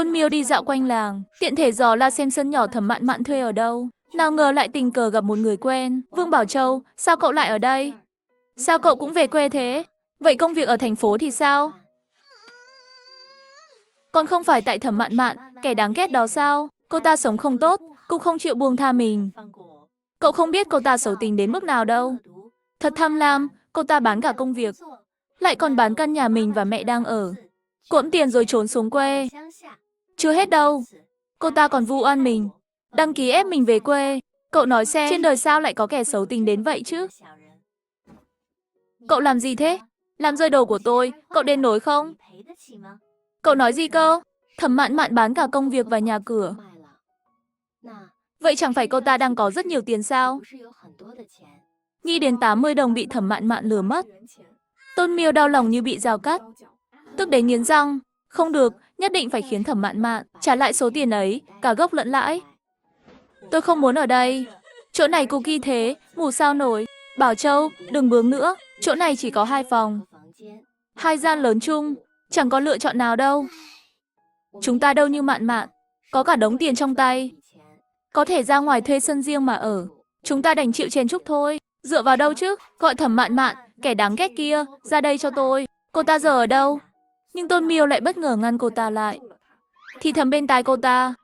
Tôn Miêu đi dạo quanh làng, tiện thể dò la xem sân nhỏ Thẩm Mạn Mạn thuê ở đâu. Nào ngờ lại tình cờ gặp một người quen. Vương Bảo Châu, sao cậu lại ở đây? Sao cậu cũng về quê thế? Vậy công việc ở thành phố thì sao? Còn không phải tại Thẩm Mạn Mạn, kẻ đáng ghét đó sao? Cô ta sống không tốt, cũng không chịu buông tha mình. Cậu không biết cô ta xấu tính đến mức nào đâu. Thật tham lam, cô ta bán cả công việc, lại còn bán căn nhà mình và mẹ đang ở. Cuỗm tiền rồi trốn xuống quê. Chưa hết đâu, cô ta còn vu oan mình, đăng ký ép mình về quê. Cậu nói xem, trên đời sao lại có kẻ xấu tính đến vậy chứ? Cậu làm gì thế? Làm rơi đồ của tôi, cậu đền nổi không? Cậu nói gì cơ? Thẩm Mạn Mạn bán cả công việc và nhà cửa. Vậy chẳng phải cô ta đang có rất nhiều tiền sao? Nghĩ đến 80 đồng bị Thẩm Mạn Mạn lừa mất, Tôn Miêu đau lòng như bị dao cắt. Tức đến nghiến răng, không được, nhất định phải khiến Thẩm Mạn Mạn trả lại số tiền ấy, cả gốc lẫn lãi. Tôi không muốn ở đây. Chỗ này cookie thế, ngủ sao nổi. Bảo Châu, đừng bướng nữa, chỗ này chỉ có 2 phòng. 2 gian lớn chung, chẳng có lựa chọn nào đâu. Chúng ta đâu như Mạn Mạn, có cả đống tiền trong tay, có thể ra ngoài thuê sân riêng mà ở. Chúng ta đành chịu chen chúc thôi. Dựa vào đâu chứ? Gọi Thẩm Mạn Mạn, kẻ đáng ghét kia, ra đây cho tôi. Cô ta giờ ở đâu? Nhưng Tôn Miêu lại bất ngờ ngăn cô ta lại, thì thầm bên tai cô ta.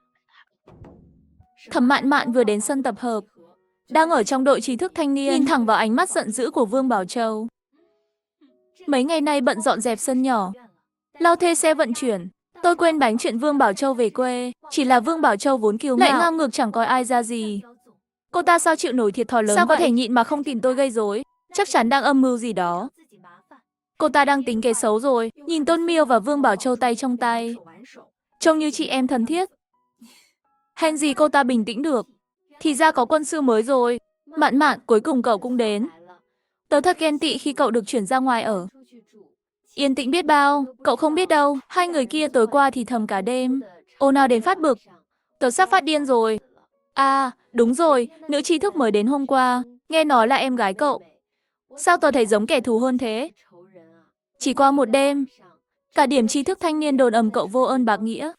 Thẩm Mạn Mạn vừa đến sân tập hợp, đang ở trong đội trí thức thanh niên, nhìn thẳng vào ánh mắt giận dữ của Vương Bảo Châu. Mấy ngày nay bận dọn dẹp sân nhỏ, lo thuê xe vận chuyển. Tôi quên bánh chuyện Vương Bảo Châu về quê. Chỉ là Vương Bảo Châu vốn kiêu ngạo, lại ngang ngược chẳng coi ai ra gì. Cô ta sao chịu nổi thiệt thòi lớn sao vậy? Có thể nhịn mà không tìm tôi gây rối? Chắc chắn đang âm mưu gì đó. Cô ta đang tính kế xấu rồi. Nhìn Tôn Miêu và Vương Bảo Châu tay trong tay, trông như chị em thân thiết. Hèn gì cô ta bình tĩnh được. Thì ra có quân sư mới rồi. Mạn Mạn, cuối cùng cậu cũng đến. Tớ thật ghen tị khi cậu được chuyển ra ngoài ở. Yên tĩnh biết bao, cậu không biết đâu. Hai người kia tối qua thì thầm cả đêm, ồn ào đến phát bực. Tớ sắp phát điên rồi. À, đúng rồi, nữ trí thức mới đến hôm qua, nghe nói là em gái cậu. Sao tớ thấy giống kẻ thù hơn thế? Chỉ qua một đêm, cả điểm trí thức thanh niên đồn ầm cậu vô ơn bạc nghĩa,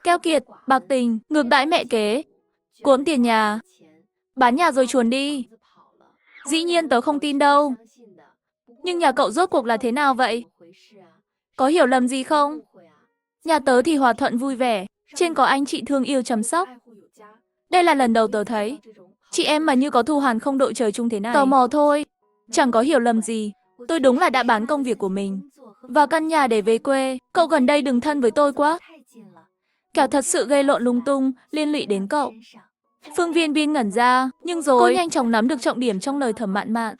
keo kiệt, bạc tình, ngược đãi mẹ kế, cuỗm tiền nhà, bán nhà rồi chuồn đi. Dĩ nhiên tớ không tin đâu. Nhưng nhà cậu rốt cuộc là thế nào vậy? Có hiểu lầm gì không? Nhà tớ thì hòa thuận vui vẻ, trên có anh chị thương yêu chăm sóc. Đây là lần đầu tớ thấy chị em mà như có thù hằn không đội trời chung thế này. Tò mò thôi, chẳng có hiểu lầm gì. Tôi đúng là đã bán công việc của mình và căn nhà để về quê. Cậu gần đây đừng thân với tôi quá, kẻo thật sự gây lộn lung tung, liên lụy đến cậu. Phương Viên Viên ngẩn ra, nhưng rồi cô nhanh chóng nắm được trọng điểm trong lời Thẩm Mạn Mạn.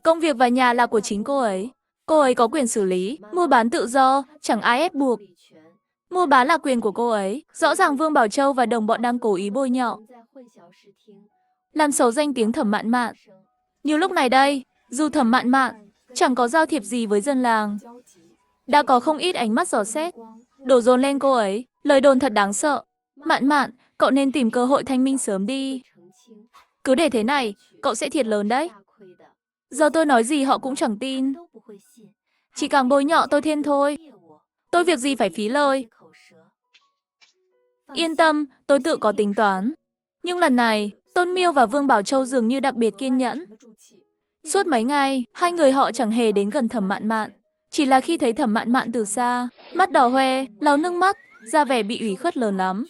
Công việc và nhà là của chính cô ấy. Cô ấy có quyền xử lý, mua bán tự do, chẳng ai ép buộc. Mua bán là quyền của cô ấy. Rõ ràng Vương Bảo Châu và đồng bọn đang cố ý bôi nhọ, làm xấu danh tiếng Thẩm Mạn Mạn. Như lúc này đây, dù Thẩm Mạn Mạn chẳng có giao thiệp gì với dân làng, đã có không ít ánh mắt dò xét đổ dồn lên cô ấy. Lời đồn thật đáng sợ. Mạn Mạn, cậu nên tìm cơ hội thanh minh sớm đi. Cứ để thế này, cậu sẽ thiệt lớn đấy. Giờ tôi nói gì họ cũng chẳng tin, chỉ càng bôi nhọ tôi thêm thôi. Tôi việc gì phải phí lời. Yên tâm, tôi tự có tính toán. Nhưng lần này, Tôn Miêu và Vương Bảo Châu dường như đặc biệt kiên nhẫn. Suốt mấy ngày, hai người họ chẳng hề đến gần Thẩm Mạn Mạn. Chỉ là khi thấy Thẩm Mạn Mạn từ xa, mắt đỏ hoe, lau nước mắt, ra vẻ bị ủy khuất lớn lắm.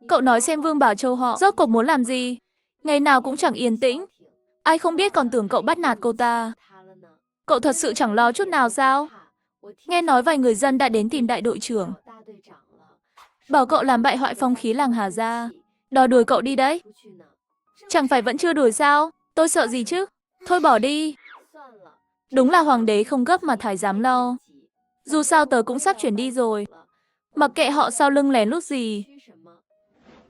Cậu nói xem Vương Bảo Châu họ rốt cuộc muốn làm gì? Ngày nào cũng chẳng yên tĩnh. Ai không biết còn tưởng cậu bắt nạt cô ta. Cậu thật sự chẳng lo chút nào sao? Nghe nói vài người dân đã đến tìm đại đội trưởng, bảo cậu làm bại hoại phong khí làng Hà Gia, đòi đuổi cậu đi đấy. Chẳng phải vẫn chưa đuổi sao? Tôi sợ gì chứ? Thôi bỏ đi. Đúng là hoàng đế không gấp mà thái giám lo. Dù sao tớ cũng sắp chuyển đi rồi, mặc kệ họ sau lưng lén lút gì.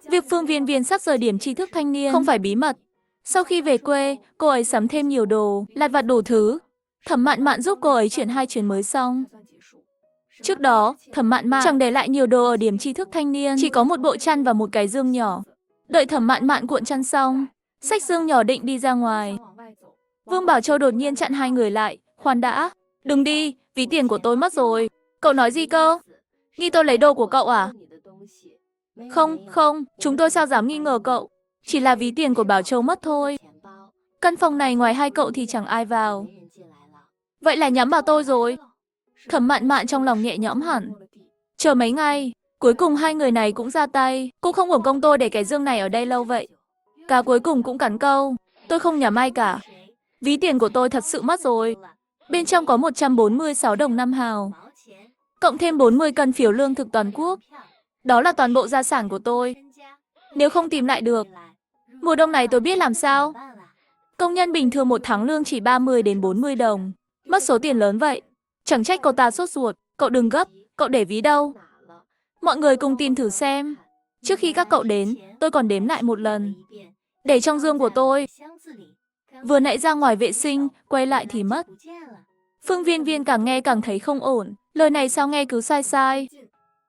Việc Phương Viên Viên sắp rời điểm tri thức thanh niên không phải bí mật. Sau khi về quê, cô ấy sắm thêm nhiều đồ, lặt vặt đủ thứ. Thẩm Mạn Mạn giúp cô ấy chuyển 2 chuyến mới xong. Trước đó, Thẩm Mạn Mạn chẳng để lại nhiều đồ ở điểm tri thức thanh niên, chỉ có một bộ chăn và một cái dương nhỏ. Đợi Thẩm Mạn Mạn cuộn chăn xong, xách dương nhỏ định đi ra ngoài. Vương Bảo Châu đột nhiên chặn hai người lại. Khoan đã, đừng đi, ví tiền của tôi mất rồi. Cậu nói gì cơ? Nghi tôi lấy đồ của cậu à? Không, không, chúng tôi sao dám nghi ngờ cậu. Chỉ là ví tiền của Bảo Châu mất thôi. Căn phòng này ngoài hai cậu thì chẳng ai vào. Vậy là nhắm vào tôi rồi. Thẩm Mạn Mạn trong lòng nhẹ nhõm hẳn. Chờ mấy ngày, cuối cùng hai người này cũng ra tay. Cũng không uổng công tôi để cái dương này ở đây lâu vậy. Cá cuối cùng cũng cắn câu. Tôi không nhắm ai cả. Ví tiền của tôi thật sự mất rồi. Bên trong có 146 đồng 5 hào. Cộng thêm 40 cân phiếu lương thực toàn quốc. Đó là toàn bộ gia sản của tôi. Nếu không tìm lại được, mùa đông này tôi biết làm sao. Công nhân bình thường một tháng lương chỉ 30 đến 40 đồng. Mất số tiền lớn vậy. Chẳng trách cô ta sốt ruột. Cậu đừng gấp, cậu để ví đâu. Mọi người cùng tìm thử xem. Trước khi các cậu đến, tôi còn đếm lại một lần. Để trong dương của tôi. Vừa nãy ra ngoài vệ sinh, quay lại thì mất. Phương Viên Viên càng nghe càng thấy không ổn. Lời này sao nghe cứ sai sai.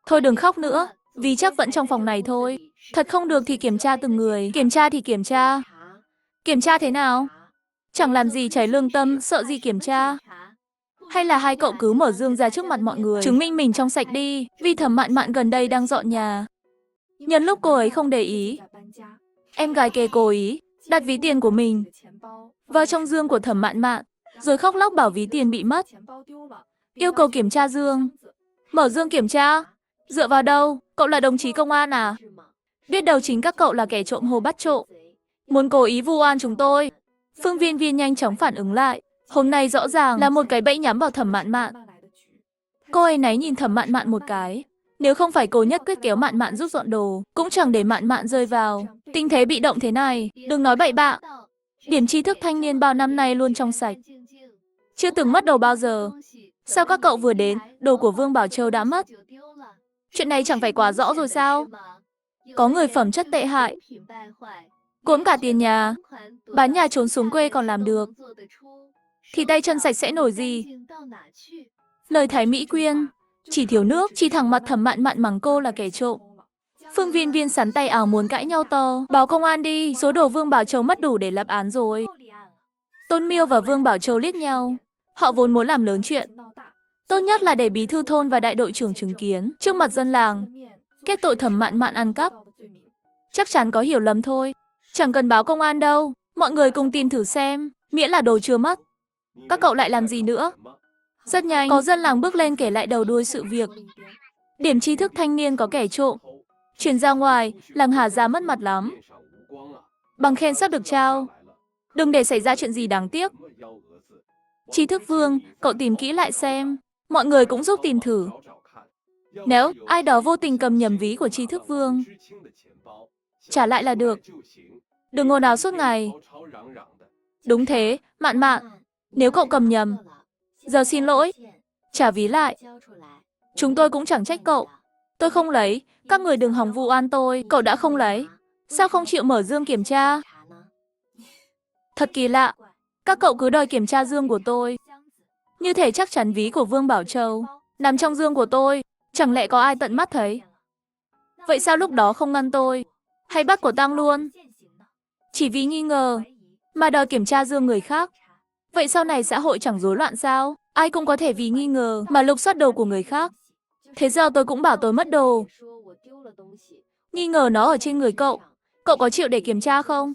Thôi đừng khóc nữa, vì chắc vẫn trong phòng này thôi. Thật không được thì kiểm tra từng người. Kiểm tra thì kiểm tra. Kiểm tra thế nào? Chẳng làm gì cháy lương tâm, sợ gì kiểm tra. Hay là hai cậu cứ mở dương ra trước mặt mọi người, chứng minh mình trong sạch đi. Vì Thẩm Mạn Mạn gần đây đang dọn nhà. Nhân lúc cô ấy không để ý, em gái kề cô ý đặt ví tiền của mình vào trong dương của Thẩm Mạn Mạn, rồi khóc lóc bảo ví tiền bị mất. Yêu cầu kiểm tra dương. Mở dương kiểm tra. Dựa vào đâu? Cậu là đồng chí công an à? Biết đâu chính các cậu là kẻ trộm hồ bắt trộm. Muốn cố ý vu oan chúng tôi. Phương Viên Viên nhanh chóng phản ứng lại. Hôm nay rõ ràng là một cái bẫy nhắm vào Thẩm Mạn Mạn. Cô ấy náy nhìn Thẩm Mạn Mạn một cái. Nếu không phải cô nhất quyết kéo Mạn Mạn giúp dọn đồ, cũng chẳng để Mạn Mạn rơi vào tình thế bị động thế này. Đừng nói bậy bạ. Điểm tri thức thanh niên bao năm nay luôn trong sạch, chưa từng mất đồ bao giờ. Sao các cậu vừa đến, đồ của Vương Bảo Châu đã mất? Chuyện này chẳng phải quá rõ rồi sao? Có người phẩm chất tệ hại, cuỗm cả tiền nhà, bán nhà trốn xuống quê còn làm được, thì tay chân sạch sẽ nổi gì? Lời Thái Mỹ Quyên, chỉ thiếu nước, chỉ thẳng mặt Thẩm Mạn Mạn mắng cô là kẻ trộm. Phương Viên Viên sắn tay áo muốn cãi nhau to. Báo công an đi, số đồ Vương Bảo Châu mất đủ để lập án rồi. Tôn Miêu và Vương Bảo Châu liếc nhau. Họ vốn muốn làm lớn chuyện. Tốt nhất là để bí thư thôn và đại đội trưởng chứng kiến trước mặt dân làng, kết tội Thẩm Mạn Mạn ăn cắp. Chắc chắn có hiểu lầm thôi. Chẳng cần báo công an đâu. Mọi người cùng tìm thử xem, miễn là đồ chưa mất. Các cậu lại làm gì nữa? Rất nhanh, có dân làng bước lên kể lại đầu đuôi sự việc. Điểm tri thức thanh niên có kẻ trộm. Truyền ra ngoài, làng Hà Gia mất mặt lắm. Bằng khen sắp được trao. Đừng để xảy ra chuyện gì đáng tiếc. Tri thức Vương, cậu tìm kỹ lại xem. Mọi người cũng giúp tìm thử. Nếu ai đó vô tình cầm nhầm ví của Tri thức Vương, trả lại là được. Đừng ồn ào suốt ngày. Đúng thế, Mạn Mạn. Nếu cậu cầm nhầm, giờ xin lỗi, trả ví lại. Chúng tôi cũng chẳng trách cậu. Tôi không lấy, các người đừng hòng vu oan tôi. Cậu đã không lấy, sao không chịu mở dương kiểm tra? Thật kỳ lạ, các cậu cứ đòi kiểm tra dương của tôi. Như thể chắc chắn ví của Vương Bảo Châu nằm trong dương của tôi. Chẳng lẽ có ai tận mắt thấy? Vậy sao lúc đó không ngăn tôi? Hay bắt của tang luôn? Chỉ vì nghi ngờ mà đòi kiểm tra dương người khác. Vậy sau này xã hội chẳng rối loạn sao? Ai cũng có thể vì nghi ngờ mà lục soát đồ của người khác. Thế giờ tôi cũng bảo tôi mất đồ. Nghi ngờ nó ở trên người cậu. Cậu có chịu để kiểm tra không?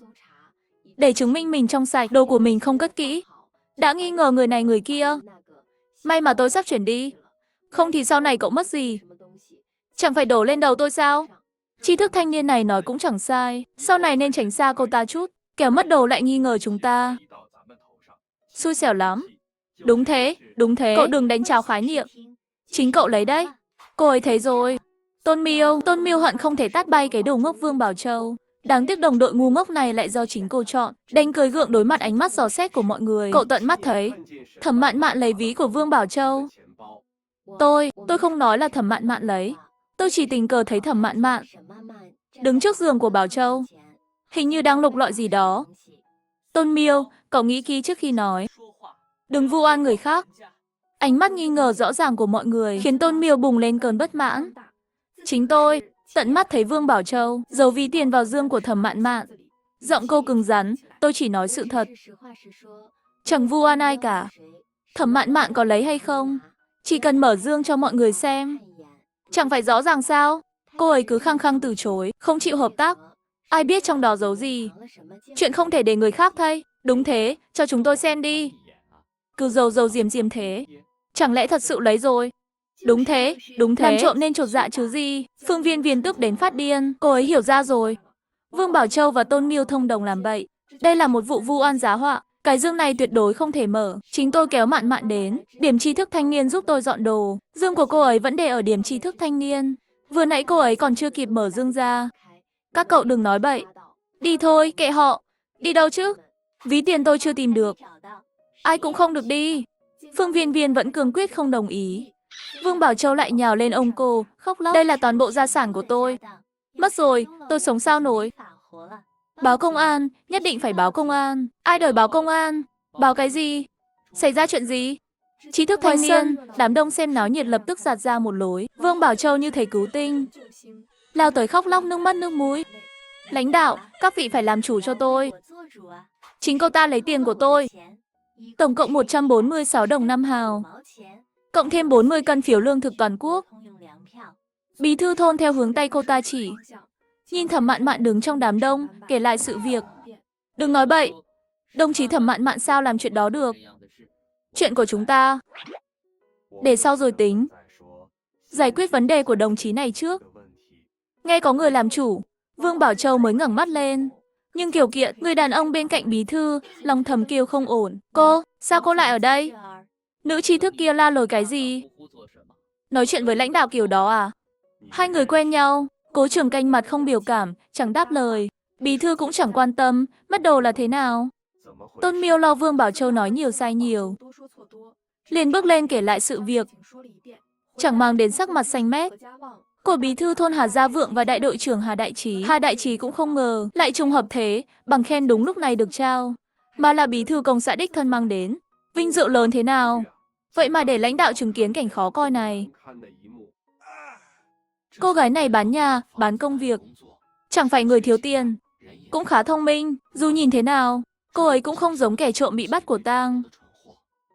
Để chứng minh mình trong sạch, đồ của mình không cất kỹ. Đã nghi ngờ người này người kia. May mà tôi sắp chuyển đi. Không thì sau này cậu mất gì? Chẳng phải đổ lên đầu tôi sao? Tri thức thanh niên này nói cũng chẳng sai. Sau này nên tránh xa cô ta chút. Kẻo mất đồ lại nghi ngờ chúng ta. Xui xẻo lắm. Đúng thế, đúng thế. Cậu đừng đánh tráo khái niệm. Chính cậu lấy đấy. Cô ấy thấy rồi. Tôn Miêu hận không thể tát bay cái đồ ngốc Vương Bảo Châu. Đáng tiếc đồng đội ngu ngốc này lại do chính cô chọn. Đành cười gượng đối mặt ánh mắt dò xét của mọi người. Cậu tận mắt thấy Thẩm Mạn Mạn lấy ví của Vương Bảo Châu. Tôi không nói là Thẩm Mạn Mạn lấy. Tôi chỉ tình cờ thấy Thẩm Mạn Mạn đứng trước giường của Bảo Châu, hình như đang lục lọi gì đó. Tôn Miêu, cậu nghĩ kỹ trước khi nói. Đừng vu oan người khác. Ánh mắt nghi ngờ rõ ràng của mọi người khiến Tôn Miêu bùng lên cơn bất mãn. Chính tôi tận mắt thấy Vương Bảo Châu giấu ví tiền vào dương của Thẩm Mạn Mạn. Giọng cô cứng rắn, tôi chỉ nói sự thật. Chẳng vu oan ai cả. Thẩm Mạn Mạn có lấy hay không, chỉ cần mở dương cho mọi người xem. Chẳng phải rõ ràng sao? Cô ấy cứ khăng khăng từ chối, không chịu hợp tác. Ai biết trong đó giấu gì? Chuyện không thể để người khác thấy. Đúng thế, cho chúng tôi xem đi. Cứ dầu dầu diếm diếm thế. Chẳng lẽ thật sự lấy rồi? Đúng thế, đúng thế. Làm trộm nên chột dạ chứ gì. Phương Viên Viên tức đến phát điên. Cô ấy hiểu ra rồi. Vương Bảo Châu và Tôn Miêu thông đồng làm bậy. Đây là một vụ vu oan giá họa. Cái dương này tuyệt đối không thể mở. Chính tôi kéo Mạn Mạn đến. Điểm tri thức thanh niên giúp tôi dọn đồ. Dương của cô ấy vẫn để ở điểm tri thức thanh niên. Vừa nãy cô ấy còn chưa kịp mở dương ra. Các cậu đừng nói bậy. Đi thôi, kệ họ. Đi đâu chứ? Ví tiền tôi chưa tìm được. Ai cũng không được đi. Phương Viên Viên vẫn cương quyết không đồng ý. Vương Bảo Châu lại nhào lên ông cô, khóc lóc. Đây là toàn bộ gia sản của tôi. Mất rồi, tôi sống sao nổi. Báo công an, nhất định phải báo công an. Ai đòi báo công an? Báo cái gì? Xảy ra chuyện gì? Trí thức thanh niên, đám đông xem náo nhiệt lập tức giạt ra một lối. Vương Bảo Châu như thấy cứu tinh. Lao tới khóc lóc nước mắt nước mũi. Lãnh đạo, các vị phải làm chủ cho tôi. Chính cô ta lấy tiền của tôi. Tổng cộng 146 đồng 5 hào. Cộng thêm 40 cân phiếu lương thực toàn quốc. Bí thư thôn theo hướng tay cô ta chỉ. Nhìn Thẩm Mạn Mạn đứng trong đám đông, kể lại sự việc. Đừng nói bậy. Đồng chí Thẩm Mạn Mạn sao làm chuyện đó được? Chuyện của chúng ta. Để sau rồi tính. Giải quyết vấn đề của đồng chí này trước. Nghe có người làm chủ, Vương Bảo Châu mới ngẩng mắt lên. Nhưng Kiều Kiện, người đàn ông bên cạnh bí thư, lòng thầm kêu không ổn. Cô, sao cô lại ở đây? Nữ tri thức kia la lối cái gì? Nói chuyện với lãnh đạo kiểu đó à? Hai người quen nhau, Cố Trường Canh mặt không biểu cảm, chẳng đáp lời. Bí thư cũng chẳng quan tâm, mất đồ là thế nào? Tôn Miêu lo Vương Bảo Châu nói nhiều sai nhiều. Liền bước lên kể lại sự việc. Chẳng mang đến sắc mặt xanh mét. Của bí thư thôn Hà Gia Vượng và đại đội trưởng Hà Đại Trí. Hà Đại Trí cũng không ngờ, lại trùng hợp thế, bằng khen đúng lúc này được trao. Mà là bí thư công xã đích thân mang đến. Vinh dự lớn thế nào? Vậy mà để lãnh đạo chứng kiến cảnh khó coi này. Cô gái này bán nhà, bán công việc. Chẳng phải người thiếu tiền. Cũng khá thông minh, dù nhìn thế nào, cô ấy cũng không giống kẻ trộm bị bắt của tang.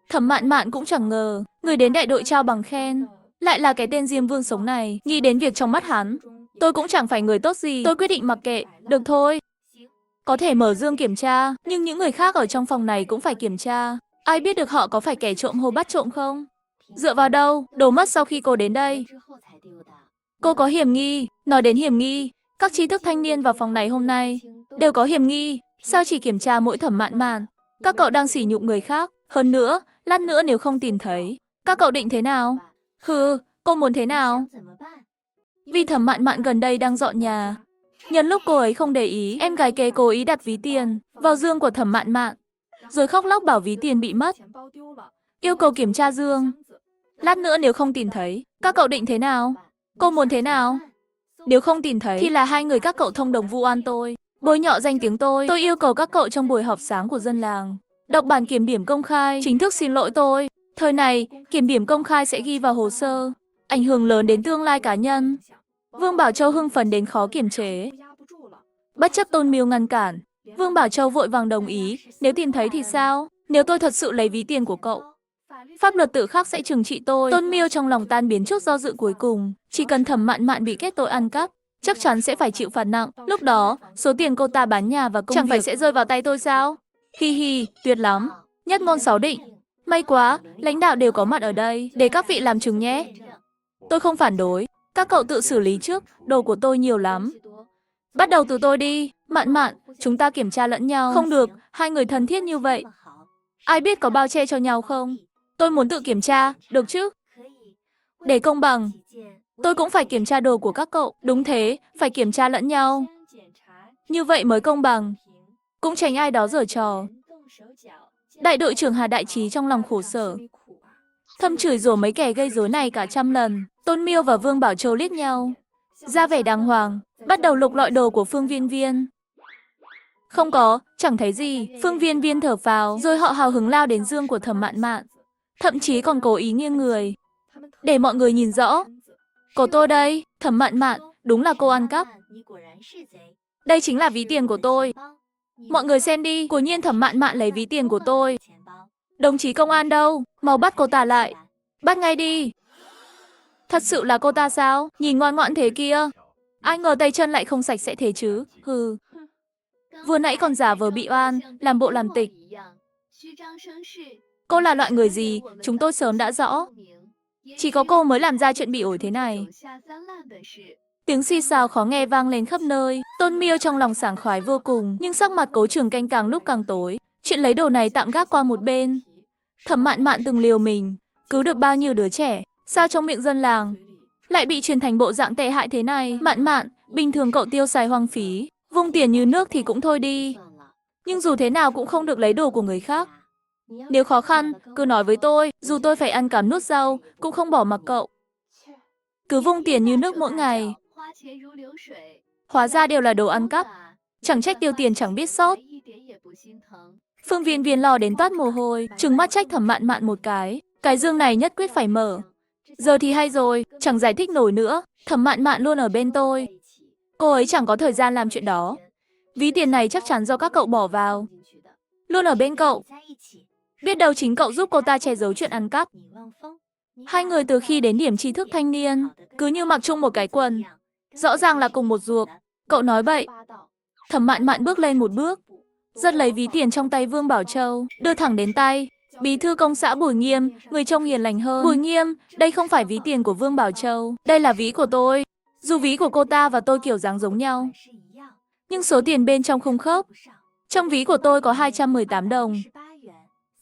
Thẩm Mạn Mạn cũng chẳng ngờ, người đến đại đội trao bằng khen lại là cái tên Diêm Vương Sống này. Nghĩ đến việc trong mắt hắn, tôi cũng chẳng phải người tốt gì. Tôi quyết định mặc kệ, được thôi. Có thể mở dương kiểm tra, nhưng những người khác ở trong phòng này cũng phải kiểm tra. Ai biết được họ có phải kẻ trộm hô bắt trộm không? Dựa vào đâu, đồ mất sau khi cô đến đây. Cô có hiểm nghi, nói đến hiểm nghi, các trí thức thanh niên vào phòng này hôm nay đều có hiểm nghi, sao chỉ kiểm tra mỗi Thẩm Mạn Mạn? Các cậu đang sỉ nhục người khác, hơn nữa, lát nữa nếu không tìm thấy, các cậu định thế nào? Hừ, cô muốn thế nào? Vì Thẩm Mạn Mạn gần đây đang dọn nhà. Nhân lúc cô ấy không để ý, em gái kế cố ý đặt ví tiền vào dương của Thẩm Mạn Mạn, rồi khóc lóc bảo ví tiền bị mất. Yêu cầu kiểm tra dương. Lát nữa nếu không tìm thấy, các cậu định thế nào? Cô muốn thế nào? Nếu không tìm thấy thì là hai người các cậu thông đồng vu oan tôi, bôi nhọ danh tiếng tôi. Tôi yêu cầu các cậu trong buổi họp sáng của dân làng đọc bản kiểm điểm công khai, chính thức xin lỗi tôi. Thời này, kiểm điểm công khai sẽ ghi vào hồ sơ, ảnh hưởng lớn đến tương lai cá nhân. Vương Bảo Châu hưng phấn đến khó kiềm chế. Bất chấp Tôn Miêu ngăn cản, Vương Bảo Châu vội vàng đồng ý. Nếu tìm thấy thì sao? Nếu tôi thật sự lấy ví tiền của cậu, pháp luật tự khắc sẽ trừng trị tôi. Tôn Miêu trong lòng tan biến trước do dự cuối cùng. Chỉ cần Thẩm Mạn Mạn bị kết tội ăn cắp, chắc chắn sẽ phải chịu phạt nặng. Lúc đó, số tiền cô ta bán nhà và công chẳng phải sẽ rơi vào tay tôi sao? Hi hi, tuyệt lắm. Nhất ngôn sáu định. May quá, lãnh đạo đều có mặt ở đây, để các vị làm chứng nhé. Tôi không phản đối. Các cậu tự xử lý trước, đồ của tôi nhiều lắm. Bắt đầu từ tôi đi. Mạn Mạn, chúng ta kiểm tra lẫn nhau. Không được, hai người thân thiết như vậy. Ai biết có bao che cho nhau không? Tôi muốn tự kiểm tra, được chứ? Để công bằng, tôi cũng phải kiểm tra đồ của các cậu. Đúng thế, phải kiểm tra lẫn nhau. Như vậy mới công bằng. Cũng tránh ai đó giở trò. Đại đội trưởng Hà Đại Trí trong lòng khổ sở. Thâm chửi rủa mấy kẻ gây rối này cả trăm lần. Tôn Miêu và Vương Bảo Châu liếc nhau, ra vẻ đàng hoàng, bắt đầu lục lọi đồ của Phương Viên Viên. Không có, chẳng thấy gì. Phương Viên Viên thở phào, rồi họ hào hứng lao đến dương của Thẩm Mạn Mạn. Thậm chí còn cố ý nghiêng người, để mọi người nhìn rõ. Của tôi đây, Thẩm Mạn Mạn, đúng là cô ăn cắp. Đây chính là ví tiền của tôi. Mọi người xem đi, quả nhiên Thẩm Mạn Mạn lấy ví tiền của tôi. Đồng chí công an đâu? Mau bắt cô ta lại. Bắt ngay đi. Thật sự là cô ta sao? Nhìn ngoan ngoãn thế kia. Ai ngờ tay chân lại không sạch sẽ thế chứ. Hừ. Vừa nãy còn giả vờ bị oan, làm bộ làm tịch. Cô là loại người gì, chúng tôi sớm đã rõ. Chỉ có cô mới làm ra chuyện bị ổi thế này. Tiếng xì xào khó nghe vang lên khắp nơi. Tôn Miêu trong lòng sảng khoái vô cùng, nhưng sắc mặt Cố Trường Canh càng lúc càng tối. Chuyện lấy đồ này tạm gác qua một bên. Thẩm Mạn Mạn từng liều mình, cứu được bao nhiêu đứa trẻ, sao trong miệng dân làng lại bị truyền thành bộ dạng tệ hại thế này. Mạn Mạn, bình thường cậu tiêu xài hoang phí, vung tiền như nước thì cũng thôi đi. Nhưng dù thế nào cũng không được lấy đồ của người khác. Nếu khó khăn, cứ nói với tôi, dù tôi phải ăn cám nuốt rau, cũng không bỏ mặc cậu. Cứ vung tiền như nước mỗi ngày. Hóa ra đều là đồ ăn cắp. Chẳng trách tiêu tiền chẳng biết sót. Phương Viên Viên lo đến toát mồ hôi, trừng mắt trách Thẩm Mạn Mạn một cái. Cái dương này nhất quyết phải mở. Giờ thì hay rồi, chẳng giải thích nổi nữa. Thẩm Mạn Mạn luôn ở bên tôi. Cô ấy chẳng có thời gian làm chuyện đó. Ví tiền này chắc chắn do các cậu bỏ vào. Luôn ở bên cậu. Biết đâu chính cậu giúp cô ta che giấu chuyện ăn cắp. Hai người từ khi đến điểm tri thức thanh niên, cứ như mặc chung một cái quần. Rõ ràng là cùng một ruột. Cậu nói bậy. Thẩm Mạn Mạn bước lên một bước, giật lấy ví tiền trong tay Vương Bảo Châu, đưa thẳng đến tay bí thư công xã Bùi Nghiêm, người trông hiền lành hơn. Bùi Nghiêm, đây không phải ví tiền của Vương Bảo Châu, đây là ví của tôi. Dù ví của cô ta và tôi kiểu dáng giống nhau, nhưng số tiền bên trong không khớp. Trong ví của tôi có 218 đồng,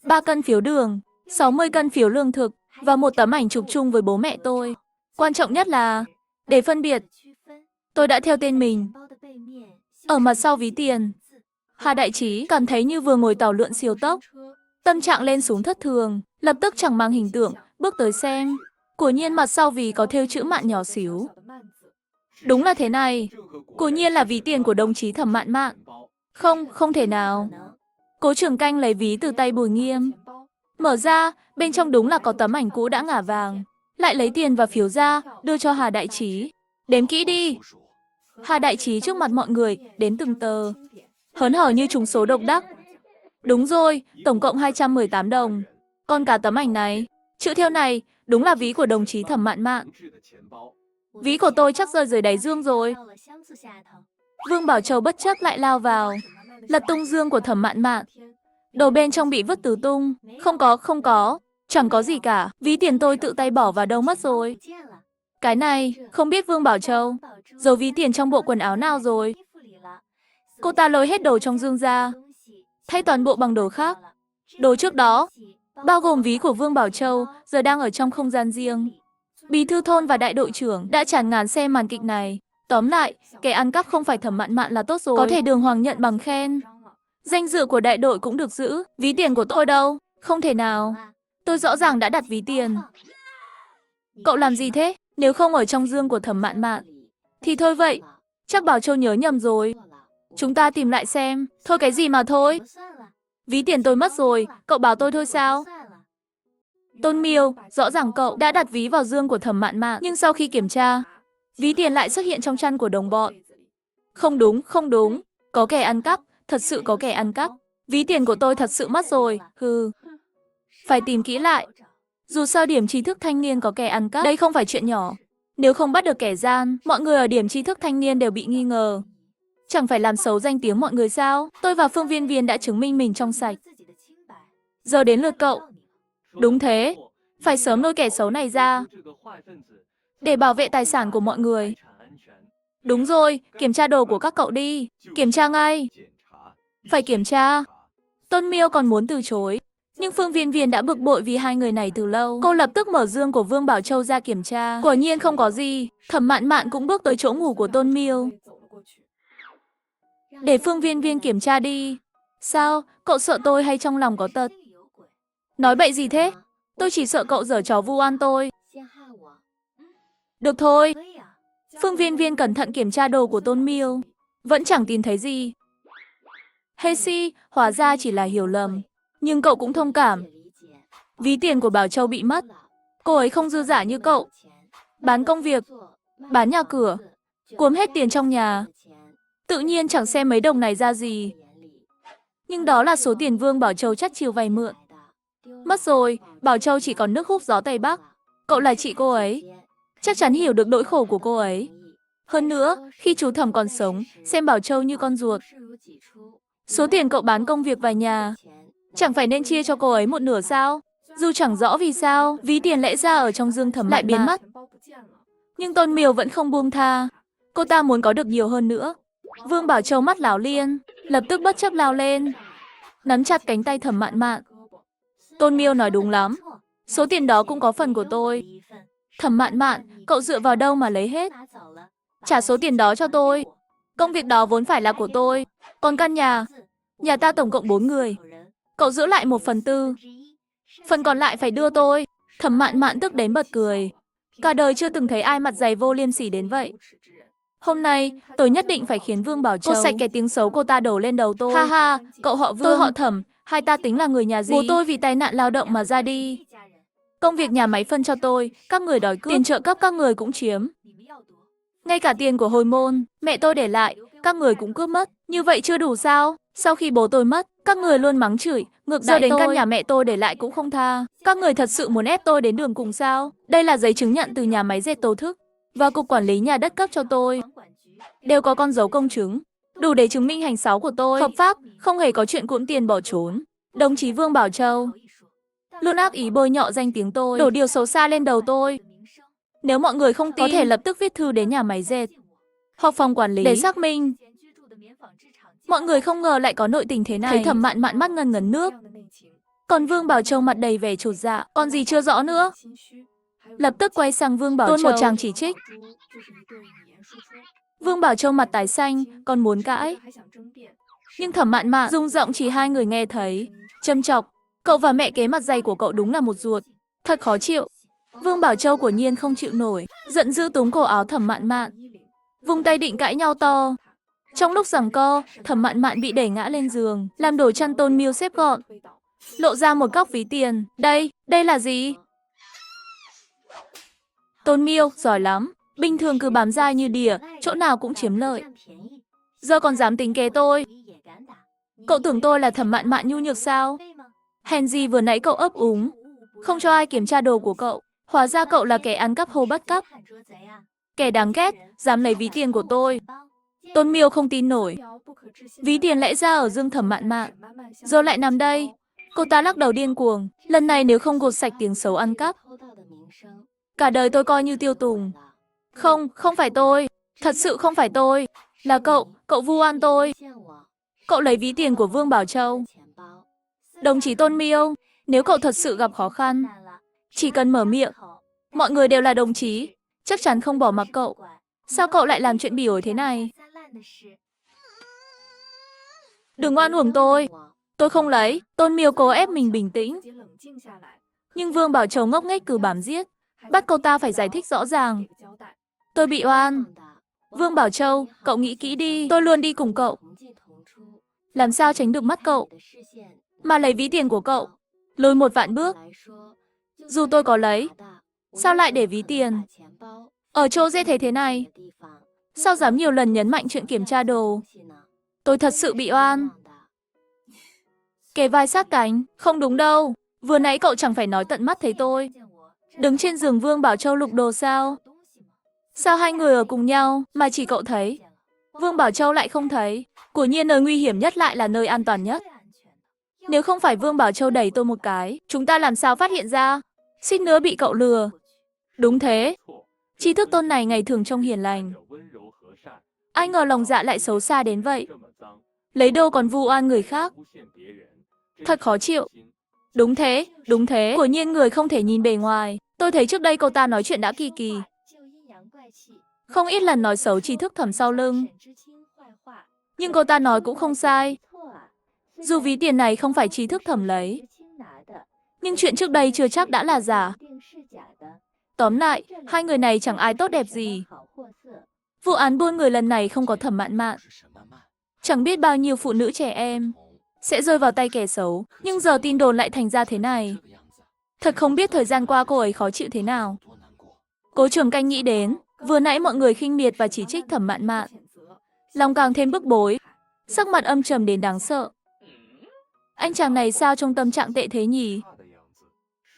3 cân phiếu đường, 60 cân phiếu lương thực và một tấm ảnh chụp chung với bố mẹ tôi. Quan trọng nhất là, để phân biệt, tôi đã theo tên mình ở mặt sau ví tiền. Hà Đại Trí cảm thấy như vừa ngồi tàu lượn siêu tốc. Tâm trạng lên xuống thất thường, lập tức chẳng mang hình tượng, bước tới xem. Quả nhiên mặt sau ví có thêu chữ Mạn nhỏ xíu. Đúng là thế này. Quả nhiên là ví tiền của đồng chí Thẩm Mạn Mạn. Không, không thể nào. Cố Trường Canh lấy ví từ tay Bùi Nghiêm. Mở ra, bên trong đúng là có tấm ảnh cũ đã ngả vàng. Lại lấy tiền và phiếu ra, đưa cho Hà Đại Trí. Đếm kỹ đi. Hà Đại Trí trước mặt mọi người, đến từng tờ. Hớn hở như trúng số độc đắc. Đúng rồi, tổng cộng 218 đồng. Còn cả tấm ảnh này, chữ theo này, đúng là ví của đồng chí Thẩm Mạn Mạn. Ví của tôi chắc rơi dưới đáy dương rồi. Vương Bảo Châu bất chấp lại lao vào, lật tung dương của Thẩm Mạn Mạn. Đồ bên trong bị vứt tứ tung. Không có, chẳng có gì cả. Ví tiền tôi tự tay bỏ vào đâu mất rồi. Cái này, không biết Vương Bảo Châu giấu ví tiền trong bộ quần áo nào rồi. Cô ta lôi hết đồ trong dương ra, thay toàn bộ bằng đồ khác. Đồ trước đó, bao gồm ví của Vương Bảo Châu, giờ đang ở trong không gian riêng. Bí thư thôn và đại đội trưởng đã chán ngán xem màn kịch này. Tóm lại, kẻ ăn cắp không phải Thẩm Mạn Mạn là tốt rồi. Có thể đường hoàng nhận bằng khen. Danh dự của đại đội cũng được giữ. Ví tiền của tôi đâu? Không thể nào. Tôi rõ ràng đã đặt ví tiền. Cậu làm gì thế? Nếu không ở trong dương của Thẩm Mạn Mạn thì thôi vậy. Chắc Bảo Châu nhớ nhầm rồi. Chúng ta tìm lại xem. Thôi cái gì mà thôi. Ví tiền tôi mất rồi, cậu bảo tôi thôi sao? Tôn Miêu, rõ ràng cậu đã đặt ví vào dương của Thẩm Mạn Mạn, nhưng sau khi kiểm tra, ví tiền lại xuất hiện trong chăn của đồng bọn. Không đúng, không đúng. Có kẻ ăn cắp, thật sự có kẻ ăn cắp. Ví tiền của tôi thật sự mất rồi, hừ. Phải tìm kỹ lại. Dù sao điểm tri thức thanh niên có kẻ ăn cắp, đây không phải chuyện nhỏ. Nếu không bắt được kẻ gian, mọi người ở điểm tri thức thanh niên đều bị nghi ngờ. Chẳng phải làm xấu danh tiếng mọi người sao? Tôi và Phương Viên Viên đã chứng minh mình trong sạch. Giờ đến lượt cậu. Đúng thế, phải sớm lôi kẻ xấu này ra, để bảo vệ tài sản của mọi người. Đúng rồi, kiểm tra đồ của các cậu đi. Kiểm tra ngay. Phải kiểm tra. Tôn Miêu còn muốn từ chối, nhưng Phương Viên Viên đã bực bội vì hai người này từ lâu. Cô lập tức mở dương của Vương Bảo Châu ra kiểm tra. Quả nhiên không có gì. Thẩm Mạn Mạn cũng bước tới chỗ ngủ của Tôn Miêu. Để Phương Viên Viên kiểm tra đi. Sao, cậu sợ tôi hay trong lòng có tật? Nói bậy gì thế? Tôi chỉ sợ cậu giở trò vu oan tôi. Được thôi. Phương Viên Viên cẩn thận kiểm tra đồ của Tôn Miêu. Vẫn chẳng tìm thấy gì. Hey si, hóa ra chỉ là hiểu lầm. Nhưng cậu cũng thông cảm. Ví tiền của Bảo Châu bị mất. Cô ấy không dư dả như cậu. Bán công việc, bán nhà cửa, cuốn hết tiền trong nhà. Tự nhiên chẳng xem mấy đồng này ra gì. Nhưng đó là số tiền Vương Bảo Châu chắt chiu vay mượn. Mất rồi, Bảo Châu chỉ còn nước hút gió Tây Bắc. Cậu là chị cô ấy. chắc chắn hiểu được nỗi khổ của cô ấy. Hơn nữa, khi chú Thẩm còn sống, xem Bảo Châu như con ruột. Số tiền cậu bán công việc và nhà, chẳng phải nên chia cho cô ấy một nửa sao? Dù chẳng rõ vì sao, ví tiền lẽ ra ở trong Dương Thẩm lại biến mất. Nhưng Tôn Miêu vẫn không buông tha. Cô ta muốn có được nhiều hơn nữa. Vương Bảo Châu mắt láo liên, lập tức bất chấp lao lên, nắm chặt cánh tay Thẩm Mạn Mạn. Tôn Miêu nói đúng lắm. Số tiền đó cũng có phần của tôi. Thẩm Mạn Mạn, cậu dựa vào đâu mà lấy hết? Trả số tiền đó cho tôi. Công việc đó vốn phải là của tôi. Còn căn nhà ta tổng cộng 4 người. Cậu giữ lại 1/4. Phần còn lại phải đưa tôi. Thẩm Mạn Mạn tức đến bật cười. Cả đời chưa từng thấy ai mặt dày vô liêm sỉ đến vậy. Hôm nay, tôi nhất định phải khiến Vương Bảo Châu sạch cái tiếng xấu cô ta đổ lên đầu tôi. Ha ha, cậu họ Vương, tôi họ Thẩm, hai ta tính là người nhà gì? Bố tôi vì tai nạn lao động mà ra đi. Công việc nhà máy phân cho tôi, các người đòi cướp, tiền trợ cấp các người cũng chiếm. Ngay cả tiền của hồi môn, mẹ tôi để lại, các người cũng cướp mất. Như vậy chưa đủ sao? Sau khi bố tôi mất, các người luôn mắng chửi, ngược đãi đến căn nhà mẹ tôi để lại cũng không tha. Các người thật sự muốn ép tôi đến đường cùng sao? Đây là giấy chứng nhận từ nhà máy dệt Tố Thức và cục quản lý nhà đất cấp cho tôi. Đều có con dấu công chứng, đủ để chứng minh hành sáu của tôi hợp pháp, không hề có chuyện cuỗm tiền bỏ trốn. Đồng chí Vương Bảo Châu luôn ác ý bôi nhọ danh tiếng tôi, đổ điều xấu xa lên đầu tôi. Nếu mọi người không tin, có thể lập tức viết thư đến nhà máy dệt hoặc phòng quản lý để xác minh. Mọi người không ngờ lại có nội tình thế này. Thấy Thẩm Mạn Mạn mắt ngần ngấn nước, còn Vương Bảo Châu mặt đầy vẻ chột dạ, còn gì chưa rõ nữa. Lập tức quay sang Vương Bảo Châu, một tràng chỉ trích. Vương Bảo Châu mặt tái xanh, còn muốn cãi. Nhưng Thẩm Mạn Mạn rung giọng chỉ hai người nghe thấy, châm chọc. Cậu và mẹ kế mặt dày của cậu đúng là một ruột. Thật khó chịu. Vương Bảo Châu quả nhiên không chịu nổi, giận dữ túm cổ áo Thẩm Mạn Mạn, vung tay định cãi nhau to. Trong lúc giằng co, Thẩm Mạn Mạn bị đẩy ngã lên giường, làm đổ chăn Tôn Miêu xếp gọn, lộ ra một góc ví tiền. Đây là gì? Tôn Miêu, giỏi lắm. Bình thường cứ bám dai như đỉa, chỗ nào cũng chiếm lợi. Giờ còn dám tính kế tôi. Cậu tưởng tôi là Thẩm Mạn Mạn nhu nhược sao? Hèn gì vừa nãy cậu ấp úng, không cho ai kiểm tra đồ của cậu. Hóa ra cậu là kẻ ăn cắp hô bắt cắp. Kẻ đáng ghét, dám lấy ví tiền của tôi. Tôn Miêu không tin nổi. Ví tiền lẽ ra ở Dương Thẩm Mạn Mạn, giờ lại nằm đây. Cô ta lắc đầu điên cuồng. Lần này nếu không gột sạch tiếng xấu ăn cắp, cả đời tôi coi như tiêu tùng. Không phải tôi. Thật sự không phải tôi. Là cậu vu oan tôi. Cậu lấy ví tiền của Vương Bảo Châu. Đồng chí Tôn Miêu, nếu cậu thật sự gặp khó khăn, chỉ cần mở miệng, mọi người đều là đồng chí, chắc chắn không bỏ mặc cậu. Sao cậu lại làm chuyện bỉ ổi thế này? Đừng oan uổng tôi không lấy. Tôn Miêu cố ép mình bình tĩnh. Nhưng Vương Bảo Châu ngốc nghếch cứ bám giết, bắt cô ta phải giải thích rõ ràng. Tôi bị oan. Vương Bảo Châu, cậu nghĩ kỹ đi, tôi luôn đi cùng cậu. Làm sao tránh được mắt cậu, mà lấy ví tiền của cậu, lùi một vạn bước. Dù tôi có lấy, sao lại để ví tiền ở chỗ dễ thế này? Sao dám nhiều lần nhấn mạnh chuyện kiểm tra đồ? Tôi thật sự bị oan. Kề vai sát cánh, không đúng đâu. Vừa nãy cậu chẳng phải nói tận mắt thấy tôi đứng trên giường Vương Bảo Châu lục đồ sao? Sao hai người ở cùng nhau mà chỉ cậu thấy, Vương Bảo Châu lại không thấy? Quả nhiên nơi nguy hiểm nhất lại là nơi an toàn nhất. Nếu không phải Vương Bảo Châu đẩy tôi một cái, chúng ta làm sao phát hiện ra? Suýt nữa bị cậu lừa. Đúng thế. Tri thức Tôn này ngày thường trông hiền lành, ai ngờ lòng dạ lại xấu xa đến vậy. Lấy đâu còn vu oan người khác. Thật khó chịu. Đúng thế. Quả nhiên người không thể nhìn bề ngoài. Tôi thấy trước đây cô ta nói chuyện đã kỳ kỳ. Không ít lần nói xấu Tri thức Thẩm sau lưng. Nhưng cô ta nói cũng không sai. Dù ví tiền này không phải Tri thức Thẩm lấy, nhưng chuyện trước đây chưa chắc đã là giả. Tóm lại, hai người này chẳng ai tốt đẹp gì. Vụ án buôn người lần này không có Thẩm Mạn Mạn, chẳng biết bao nhiêu phụ nữ trẻ em sẽ rơi vào tay kẻ xấu. Nhưng giờ tin đồn lại thành ra thế này. Thật không biết thời gian qua cô ấy khó chịu thế nào. Cố Trường Canh nghĩ đến, vừa nãy mọi người khinh miệt và chỉ trích Thẩm Mạn Mạn, lòng càng thêm bức bối, sắc mặt âm trầm đến đáng sợ. Anh chàng này sao trong tâm trạng tệ thế nhỉ?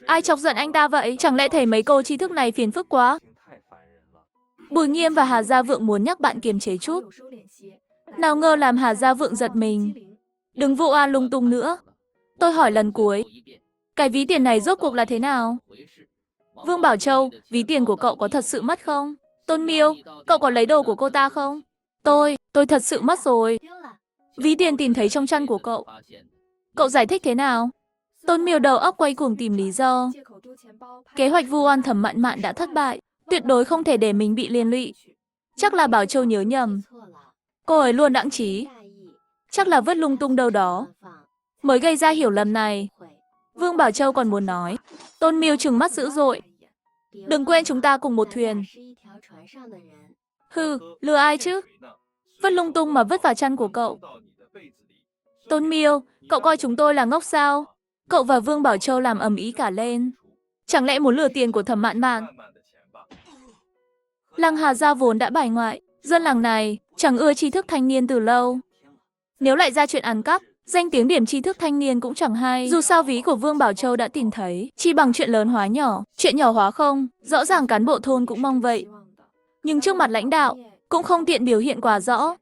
Ai chọc giận anh ta vậy? Chẳng lẽ thầy mấy cô tri thức này phiền phức quá? Bùi Nghiêm và Hà Gia Vượng muốn nhắc bạn kiềm chế chút. Nào ngờ làm Hà Gia Vượng giật mình. Đừng vu oan lung tung nữa. Tôi hỏi lần cuối. Cái ví tiền này rốt cuộc là thế nào? Vương Bảo Châu, ví tiền của cậu có thật sự mất không? Tôn Miêu, cậu có lấy đồ của cô ta không? Tôi thật sự mất rồi. Ví tiền tìm thấy trong chăn của cậu. Cậu giải thích thế nào? Tôn Miêu đầu óc quay cuồng tìm lý do. Kế hoạch vu oan Thẩm Mạn Mạn đã thất bại. Tuyệt đối không thể để mình bị liên lụy. Chắc là Bảo Châu nhớ nhầm. Cô ấy luôn đãng trí. Chắc là vứt lung tung đâu đó. Mới gây ra hiểu lầm này. Vương Bảo Châu còn muốn nói. Tôn Miêu trừng mắt dữ dội. Đừng quên chúng ta cùng một thuyền. Hừ, lừa ai chứ? Vứt lung tung mà vứt vào chăn của cậu. Tôn Miêu, cậu coi chúng tôi là ngốc sao? Cậu và Vương Bảo Châu làm ầm ĩ cả lên. Chẳng lẽ muốn lừa tiền của Thẩm Mạn Mạn? Lăng Hà Gia vốn đã bài ngoại. Dân làng này chẳng ưa tri thức thanh niên từ lâu. Nếu lại ra chuyện ăn cắp, danh tiếng điểm tri thức thanh niên cũng chẳng hay. Dù sao ví của Vương Bảo Châu đã tìm thấy, chi bằng chuyện lớn hóa nhỏ, chuyện nhỏ hóa không. Rõ ràng cán bộ thôn cũng mong vậy. Nhưng trước mặt lãnh đạo, cũng không tiện biểu hiện quá rõ.